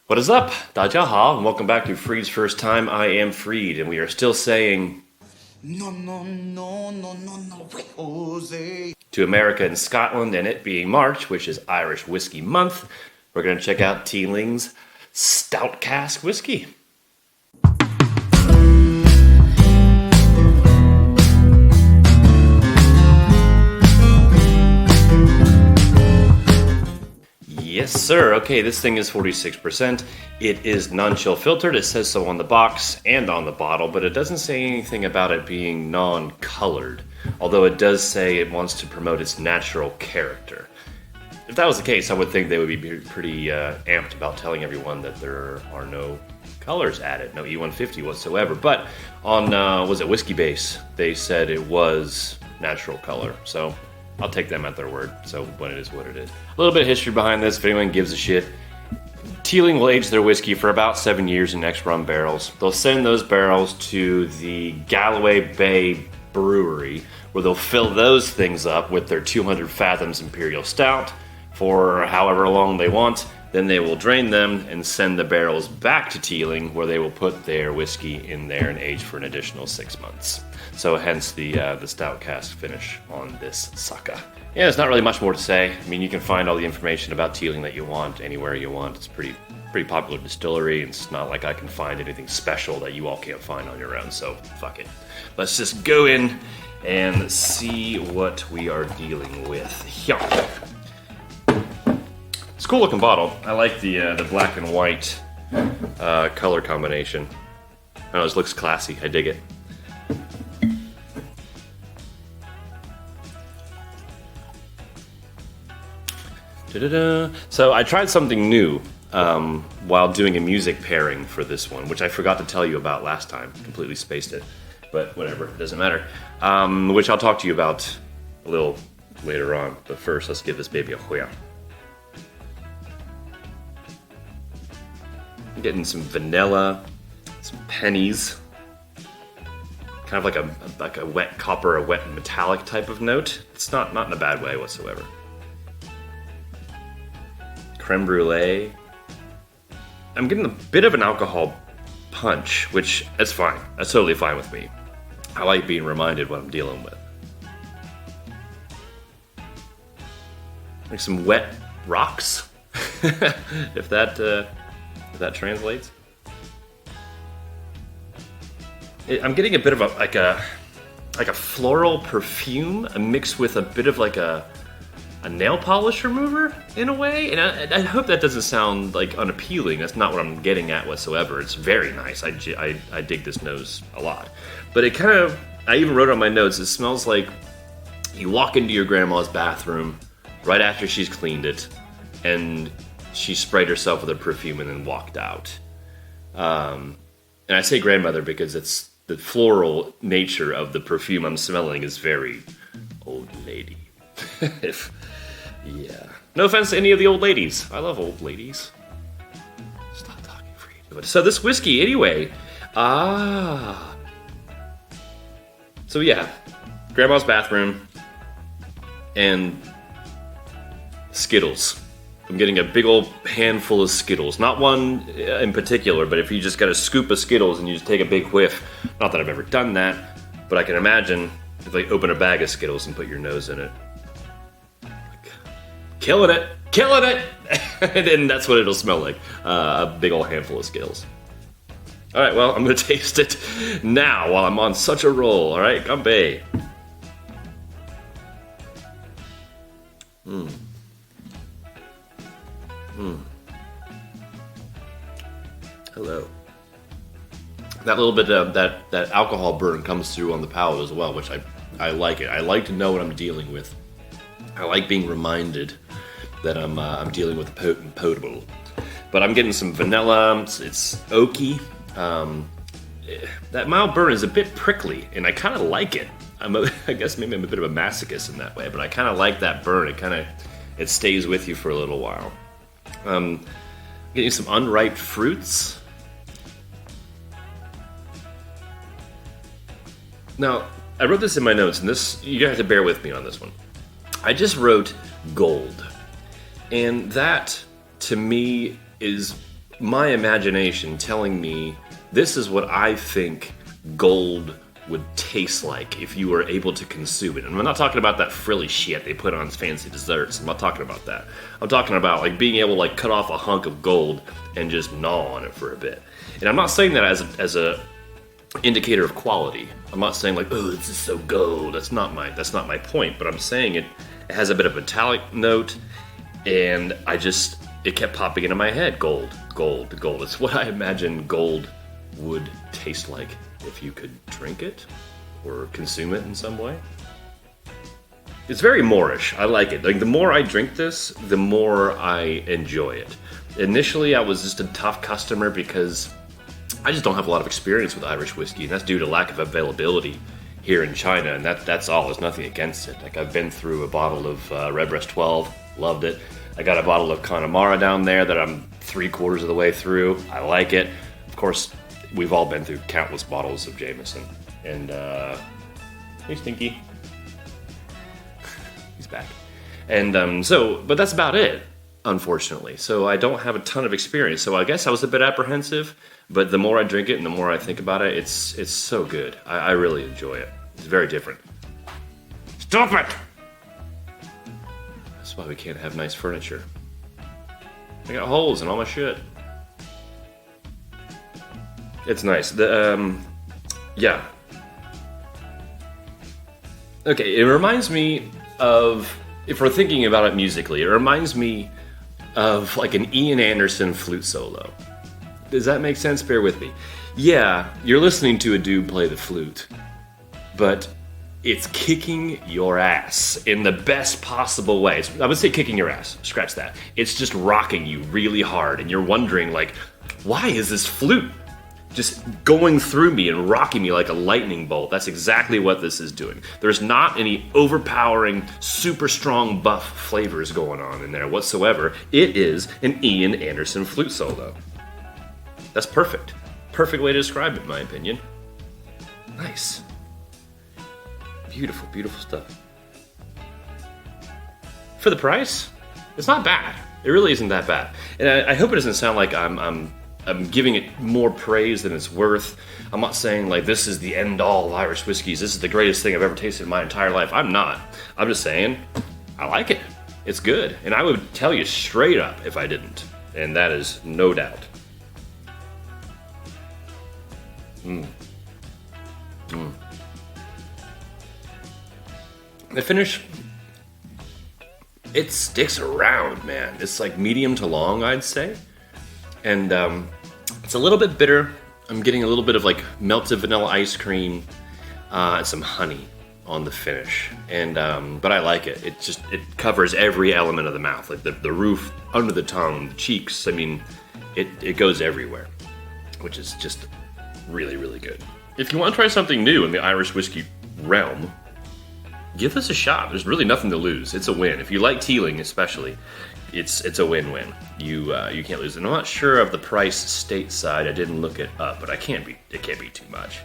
What is up? 大家好, and welcome back to Freed's First Time. I am Freed, and we are still saying No, no, no, no, no, no, Jose. To America and Scotland, and it being March, which is Irish Whiskey Month, we're going to check out Teeling's Stout Cask Whiskey. Yes, sir. Okay, this thing is 46%. It is non-chill filtered. It says so on the box and on the bottle, but it doesn't say anything about it being non-colored, although it does say it wants to promote its natural character. If that was the case, I would think they would be pretty amped about telling everyone that there are no colors added, no E150 whatsoever. But on, was it Whiskey Base, they said it was natural color, so I'll take them at their word. So what it is, what it is. A little bit of history behind this, if anyone gives a shit. Teeling will age their whiskey for about 7 years in ex-rum barrels. They'll send those barrels to the Galloway Bay Brewery, where they'll fill those things up with their 200 fathoms Imperial Stout for however long they want. Then they will drain them and send the barrels back to Teeling, where they will put their whiskey in there and age for an additional 6 months. So hence the stout cask finish on this sucker. Yeah, there's not really much more to say. I mean, you can find all the information about Teeling that you want anywhere you want. It's pretty popular distillery, and it's not like I can find anything special that you all can't find on your own, so fuck it. Let's just go in and see what we are dealing with. Yeah. It's a cool looking bottle. I like the black and white color combination. I don't know, it looks classy. I dig it. Da-da-da. So I tried something new while doing a music pairing for this one, which I forgot to tell you about last time. Completely spaced it, but whatever, it doesn't matter. Which I'll talk to you about a little later on. But first, let's give this baby a whiff. I'm getting some vanilla, some pennies, kind of like a wet copper, a wet metallic type of note. It's not in a bad way whatsoever. Creme brulee. I'm getting a bit of an alcohol punch, which that's fine. That's totally fine with me. I like being reminded what I'm dealing with. Like some wet rocks, if that translates. I'm getting a bit of a floral perfume mixed with a bit of like a nail polish remover in a way, and I hope that doesn't sound like unappealing. That's not what I'm getting at whatsoever. It's very nice. I dig this nose a lot, but it kind of, I even wrote on my notes, it smells like you walk into your grandma's bathroom right after she's cleaned it and she sprayed herself with a perfume and then walked out. And I say grandmother because it's the floral nature of the perfume I'm smelling is very old lady. Yeah. No offense to any of the old ladies. I love old ladies. Stop talking, Freed. So this whiskey, anyway. So yeah, grandma's bathroom and Skittles. I'm getting a big old handful of Skittles. Not one in particular, but if you just got a scoop of Skittles and you just take a big whiff. Not that I've ever done that, but I can imagine if you open a bag of Skittles and put your nose in it. Killing it! And then that's what it'll smell like, a big old handful of Skittles. Alright, well, I'm gonna taste it now while I'm on such a roll, alright? Gambe. Hello. That little bit of that alcohol burn comes through on the palate as well, which I like it. I like to know what I'm dealing with. I like being reminded that I'm dealing with a potent potable. But I'm getting some vanilla. It's oaky. That mild burn is a bit prickly, and I kind of like it. I guess maybe I'm a bit of a masochist in that way, but I kind of like that burn. It stays with you for a little while. Getting some unripe fruits. Now, I wrote this in my notes, and this, you're gonna have to bear with me on this one. I just wrote gold, and that to me is my imagination telling me this is what I think gold would taste like if you were able to consume it. And I'm not talking about that frilly shit they put on fancy desserts. I'm not talking about that. I'm talking about like being able to like cut off a hunk of gold and just gnaw on it for a bit. And I'm not saying that as a indicator of quality. I'm not saying like, oh, this is so gold. That's not my point. But I'm saying it has a bit of a metallic note, and it kept popping into my head. Gold. It's what I imagine gold would taste like if you could drink it or consume it in some way. It's very Moorish. I like it. Like the more I drink this, the more I enjoy it. Initially, I was just a tough customer because I just don't have a lot of experience with Irish whiskey, and that's due to lack of availability here in China, and that's all. There's nothing against it. Like I've been through a bottle of Redbreast 12, loved it. I got a bottle of Connemara down there that I'm 3/4 of the way through. I like it. Of course, we've all been through countless bottles of Jameson. And, hey, Stinky. He's back. And, but that's about it, unfortunately. So I don't have a ton of experience. So I guess I was a bit apprehensive, but the more I drink it and the more I think about it, it's so good. I really enjoy it. It's very different. Stop it! That's why we can't have nice furniture. I got holes in all my shit. It's nice. Yeah. Okay, it reminds me of, if we're thinking about it musically, it reminds me of like an Ian Anderson flute solo. Does that make sense? Bear with me. Yeah, you're listening to a dude play the flute, but it's kicking your ass in the best possible way. I would say kicking your ass. Scratch that. It's just rocking you really hard, and you're wondering, like, why is this flute just going through me and rocking me like a lightning bolt? That's exactly what this is doing. There's not any overpowering, super strong buff flavors going on in there whatsoever. It is an Ian Anderson flute solo. That's perfect. Perfect way to describe it, in my opinion. Nice. Beautiful, beautiful stuff. For the price, it's not bad. It really isn't that bad. And I hope it doesn't sound like I'm giving it more praise than it's worth. I'm not saying like this is the end all of Irish whiskeys. This is the greatest thing I've ever tasted in my entire life. I'm not. I'm just saying I like it. It's good. And I would tell you straight up if I didn't. And that is no doubt. The finish, it sticks around, man. It's like medium to long, I'd say. And it's a little bit bitter. I'm getting a little bit of like melted vanilla ice cream and some honey on the finish. And but I like it. It covers every element of the mouth, like the roof, under the tongue, the cheeks. I mean, it goes everywhere, which is just really, really good. If you want to try something new in the Irish whiskey realm, give this a shot. There's really nothing to lose. It's a win. If you like Teeling, especially, it's a win-win. You can't lose. And I'm not sure of the price stateside. I didn't look it up, but it can't be too much.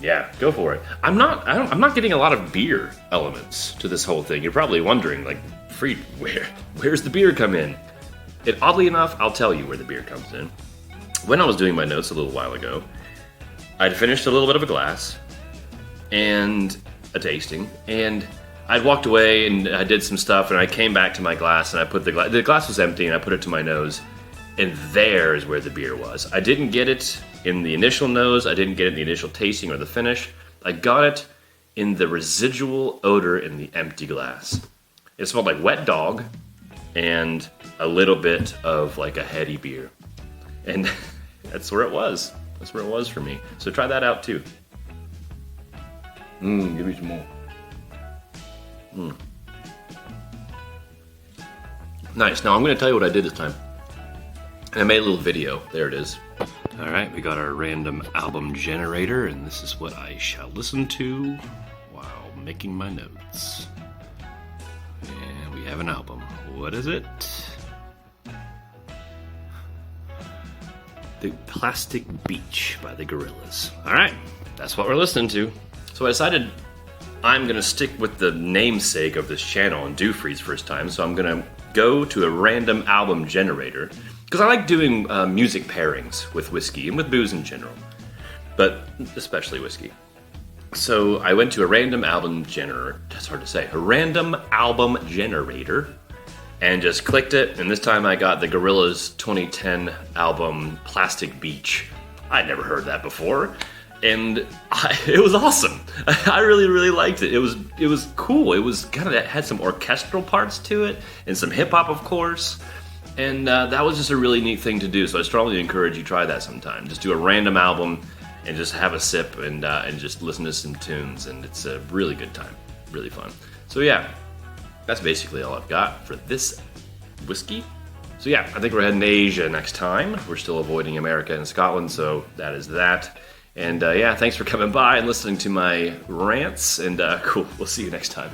Yeah, go for it. I'm not getting a lot of beer elements to this whole thing. You're probably wondering, like, Freed, where's the beer come in? Oddly enough, I'll tell you where the beer comes in. When I was doing my notes a little while ago, I'd finished a little bit of a glass and a tasting, and I'd walked away and I did some stuff, and I came back to my glass and I put the glass was empty, and I put it to my nose, and there is where the beer was. I didn't get it in the initial nose, I didn't get it in the initial tasting or the finish. I got it in the residual odor in the empty glass. It smelled like wet dog and a little bit of like a heady beer. And that's where it was. That's where it was for me. So try that out too. Give me some more. Nice. Now I'm going to tell you what I did this time. And I made a little video. There it is. All right, we got our random album generator, and this is what I shall listen to while making my notes. And we have an album. What is it? The Plastic Beach by the Gorillaz. All right, that's what we're listening to. So I decided I'm going to stick with the namesake of this channel and do Freed's first time, so I'm going to go to a random album generator, because I like doing music pairings with whiskey and with booze in general, but especially whiskey. So I went to a random album generator, that's hard to say, a random album generator, and just clicked it, and this time I got the Gorillaz 2010 album Plastic Beach. I'd never heard that before, and it was awesome. I really, really liked it. It was cool. It was kind of, it had some orchestral parts to it, and some hip-hop, of course, and that was just a really neat thing to do, so I strongly encourage you to try that sometime. Just do a random album, and just have a sip, and just listen to some tunes, and it's a really good time. Really fun. So yeah, that's basically all I've got for this whiskey. So yeah, I think we're heading to Asia next time. We're still avoiding America and Scotland, so that is that. And yeah, thanks for coming by and listening to my rants, and cool, we'll see you next time.